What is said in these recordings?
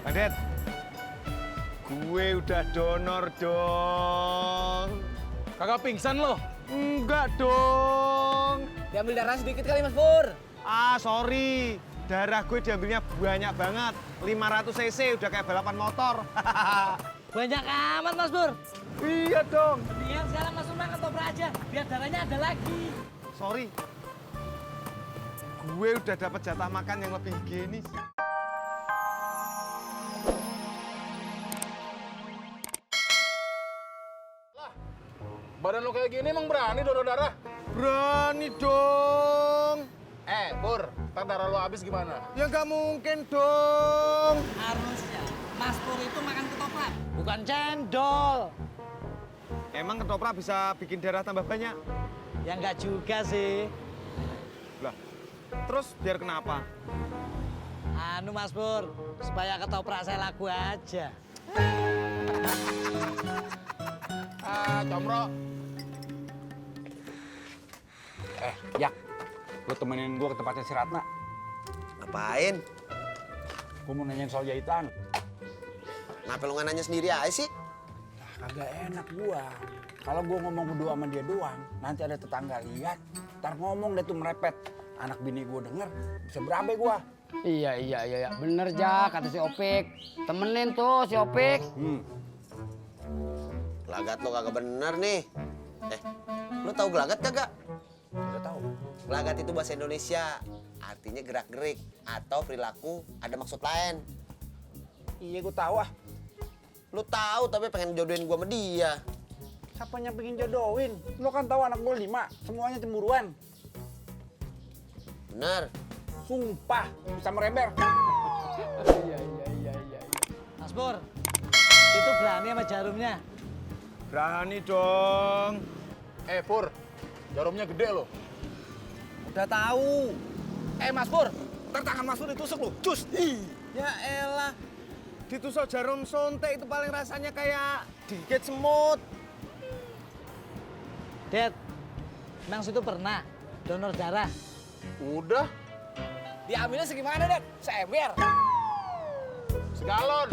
Bandet, gue udah donor dong. Kagak pingsan lo? Enggak dong. Diambil darah sedikit kali Mas Pur. Ah, sorry. Darah gue diambilnya banyak banget. 500 cc udah kayak balapan motor. Banyak amat Mas Pur. Iya dong. Biar sekarang Mas Pur makan ketoprak aja, biar darahnya ada lagi. Sorry. Gue udah dapat jatah makan yang lebih higienis. Badan lo kayak gini emang berani donor darah? Berani dong. Pur, ntar darah lo habis gimana? Ya nggak mungkin dong. Harusnya Mas Pur itu makan ketoprak, bukan cendol. Emang ketoprak bisa bikin darah tambah banyak? Ya enggak juga sih. Lah, terus biar kenapa? Anu Mas Pur, supaya ketoprak saya laku aja. Comro. Jak, lu temenin gua ke tempatnya si Ratna. Ngapain? Gua mau nanyain soal jahitan. Kenapa lu nggak nanya sendiri aja sih? Kagak enak gua. Kalau gua ngomong berdua sama dia doang, nanti ada tetangga lihat, ntar ngomong deh tuh merepet. Anak bini gua denger, bisa berabe gua. Iya. Bener, Jak, kata si Opik. Temenin tuh si Opik. Gelagat lo kagak bener nih. Lu tahu gelagat kagak? Udah tahu. Gelagat itu bahasa Indonesia. Artinya gerak-gerik atau perilaku ada maksud lain. Iya gua tahu ah. Lu tahu tapi pengen jodohin gua sama dia. Siapa yang pengen jodohin? Lu kan tahu anak gua 5, semuanya cemburuan. Bener. Sumpah, bisa merember. Iya. Mas Pur, itu berani sama jarumnya. Berani dong. Pur, jarumnya gede lo. Udah tahu. Mas Pur, ntar tangan Mas Pur ditusuk lu. Cus. Ya elah. Ditusuk jarum suntik itu paling rasanya kayak digigit semut. Dad, emang situ pernah donor darah? Udah, Diambilnya segimana, Dad? Seember? segalon.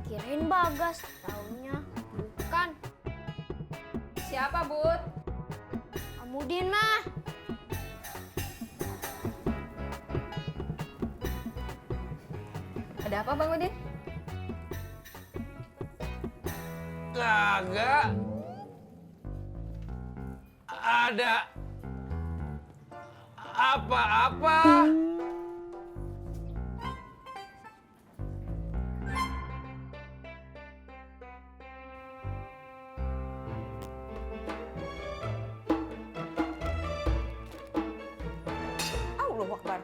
Kirain Bagas, taunya bukan. Siapa, Bud? Amudin mah. Ada apa, Bang Udin? Kagak ada apa-apa. Allahu Akbar.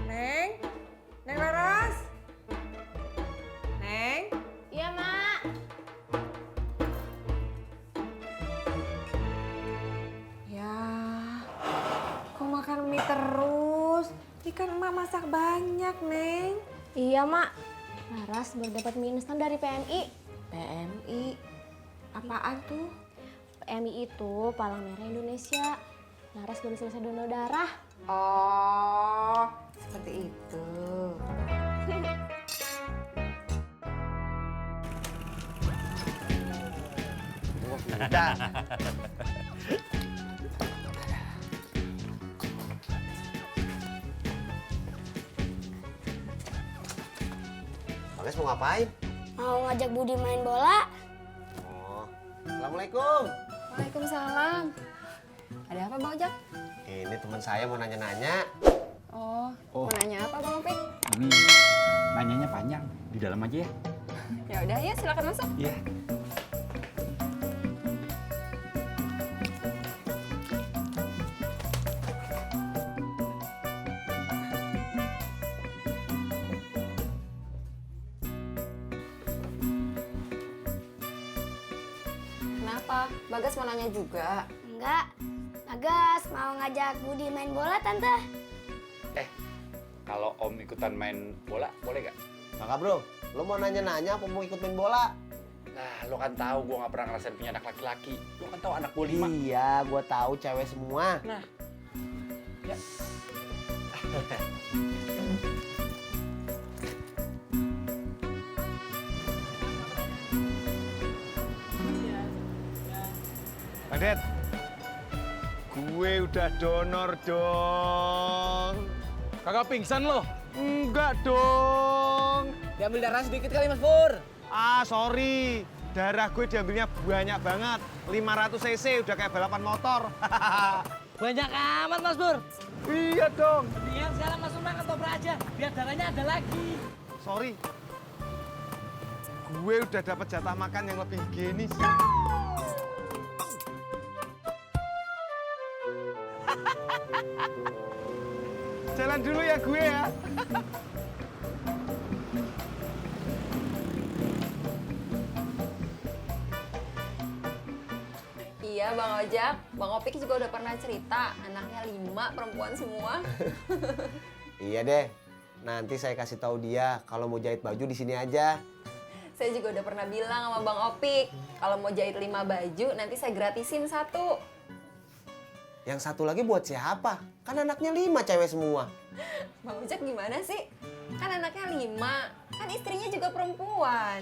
Neng? Neng Laras? Neng? Iya, Mak. Ya, kok makan mie terus? Ikan emak masak banyak, Neng. Iya, Mak. Laras baru dapat mie instan dari PMI. PMI? Apaan tuh? PMI itu Palang Merah Indonesia. Laras baru selesai donor darah. Oh, seperti itu. Udah. Bagas mau ngapain? Mau ngajak Budi main bola? Oh, assalamualaikum. Waalaikumsalam. Ada apa, Bang Ojak? Ini teman saya mau nanya-nanya. Oh, mau nanya apa, Bang Opik? Ini nanyanya panjang, di dalam aja ya. Ya udah, ya silakan masuk. Iya. Kenapa? Bagas mau nanya juga. Enggak. Bagas mau ngajak Budi main bola, Tante. Kalau Om ikutan main bola, boleh gak? Kakak bro, lo mau nanya-nanya apa mau ikut main bola? Nah, lo kan tahu gue gak pernah ngerasain punya anak laki-laki. Lo kan tahu anak gue 5. Iya, gue tahu cewek semua. Nah, ya. Padet, gue udah donor dong. Kagak pingsan lo. Enggak dong. Diambil darah sedikit kali Mas Pur. Ah, sorry. Darah gue diambilnya banyak banget. 500 cc udah kayak balapan motor. Banyak amat Mas Pur. Iya dong. Mendingan sekarang Mas Pur makan ketoprak aja, biar darahnya ada lagi. Sorry. Gue udah dapat jatah makan yang lebih higienis. Jalan dulu ya gue ya. Iya Bang Ojak, Bang Opik juga udah pernah cerita, anaknya 5 perempuan semua. Iya deh. Nanti saya kasih tahu dia kalau mau jahit baju di sini aja. Saya juga udah pernah bilang sama Bang Opik, kalau mau jahit 5 baju nanti saya gratisin 1. Yang satu lagi buat siapa? Kan anaknya 5 cewek semua. Bang Ojak gimana sih? Kan anaknya 5, kan istrinya juga perempuan.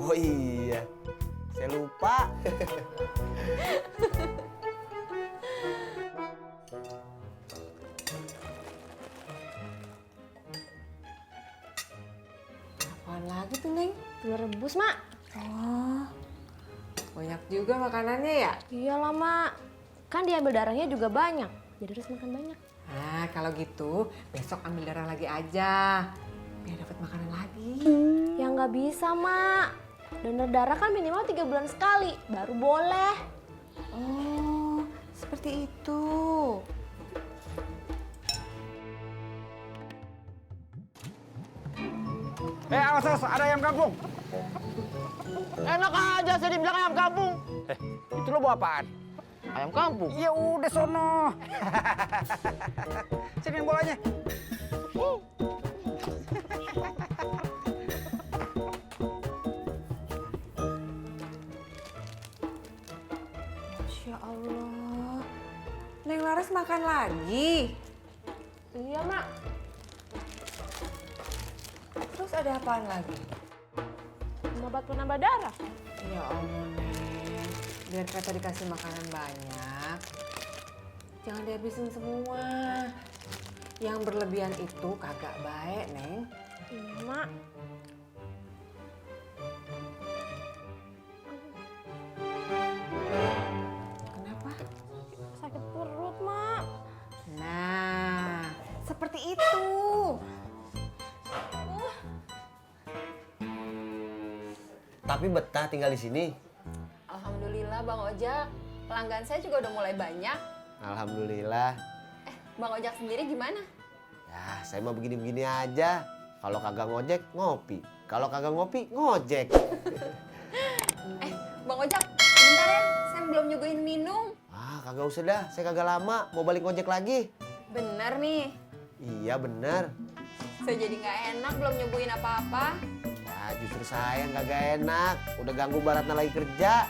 Oh iya, saya lupa. Apaan lagi tuh, Neng? Telur rebus, Mak. Oh, banyak juga makanannya ya? Iyalah, Mak. Kan diambil darahnya juga banyak. Jadi harus makan banyak. Nah, kalau gitu besok ambil darah lagi aja. Biar dapat makanan lagi. Ya nggak bisa, Mak. Donor darah kan minimal 3 bulan sekali. Baru boleh. Oh, seperti itu. Awas, ada ayam kampung. Enak aja saya dibilang ayam kampung. Itu lo bawa apaan? Ayam kampung. Ya udah sono. Sini bolanya. Masya Allah. Neng Laras makan lagi. Iya, Mak. Terus ada apaan lagi? Obat penambah darah. Ya Allah, Neng. Biar kata dikasih makanan banyak. Jangan dihabisin semua. Yang berlebihan itu kagak baik, Neng. Iya, Mak. Kenapa? Sakit perut, Mak. Nah, seperti itu. Tapi betah tinggal di sini. Alhamdulillah Bang Ojak, pelanggan saya juga udah mulai banyak. Alhamdulillah. Bang Ojak sendiri gimana? Ya, saya mah begini-begini aja. Kalau kagak ngojek, ngopi. Kalau kagak ngopi, ngojek. Bang Ojak, bentar ya, saya belum nyuguhin minum. Ah, kagak usah dah. Saya kagak lama. Mau balik ngojek lagi. Bener nih, Iya, bener. saya jadi nggak enak belum nyuguhin apa-apa. Ya, justru saya yang kagak enak. Udah ganggu Baratna lagi kerja.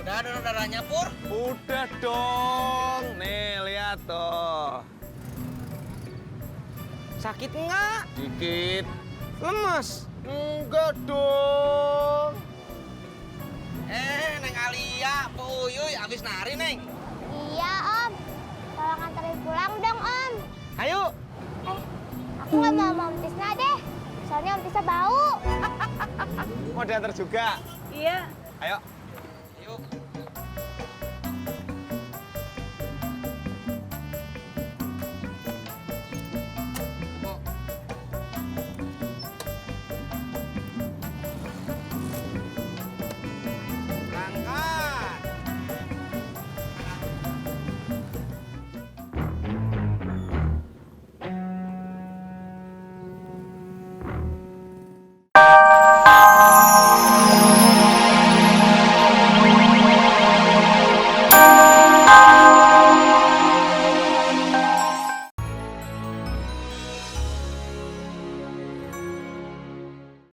Udah donor darahnya, Pur? Udah dong. Nih, lihat tuh. Sakit enggak? Dikit. Lemes? Enggak dong. Neng Alia, Po Uyuy, abis nari, Neng. Iya, Om. Tolong anterin pulang dong, Om. Ayo. Aku nggak mau sama Om Tisna deh. Soalnya Om Tisna bau. Mau diantar juga? Iya. Ayo. Yuk.